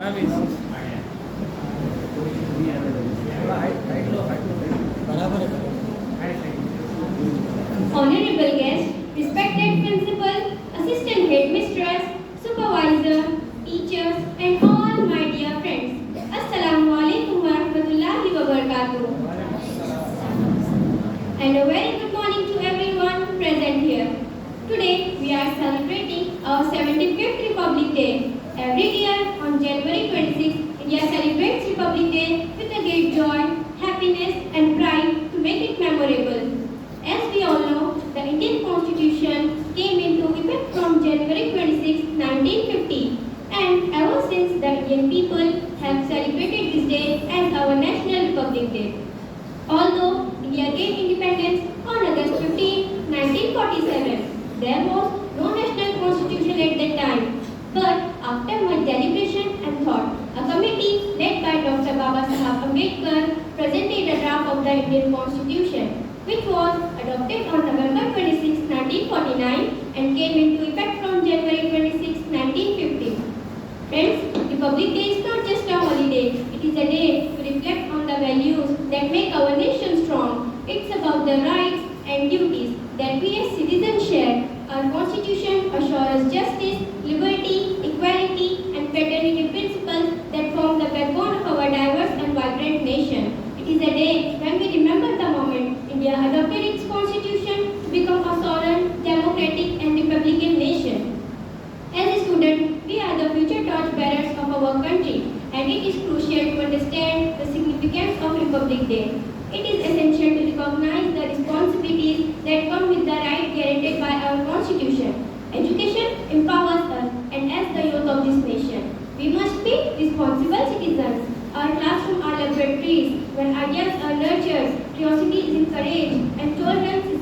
Honorable guests, respected principal, assistant headmistress, supervisor, teachers, and all my dear friends. Assalamu alaikum wa rahmatullahi wa barakatuh. And a very good morning to everyone present here. Today we are celebrating our 75th Republic Day. Every year on January 26, India celebrates Republic Day with a great joy, happiness, and pride to make it memorable. As we all know, the Indian Constitution came into effect from January 26, 1950, and ever since the Indian people have celebrated this day as our National Republic Day. Although India gained independence on August 15, 1947, there was no national constitution at that time. But after much deliberation and thought, a committee led by Dr. Baba Saheb Ambedkar presented a draft of the Indian Constitution, which was adopted on November 26, 1949 and came into effect from January 26, 1950. Friends, Republic Day is not just a holiday, it is a day to reflect on the values that make our nation strong. It's about the rights and duties that we as citizens share. Our Constitution assures us justice, liberty, equality, and fraternity principles that form the backbone of our diverse and vibrant nation. It is a day when we remember the moment India adopted its constitution to become a sovereign, democratic, and republican nation. As a student, we are the future torchbearers of our country, and it is crucial to understand the significance of Republic Day. It is essential to recognize the responsibilities that come with the right guaranteed by our Constitution. Education empowers us, and as the youth of this nation, we must be responsible citizens. Our classrooms are laboratories where ideas are nurtured, curiosity is encouraged, and tolerance is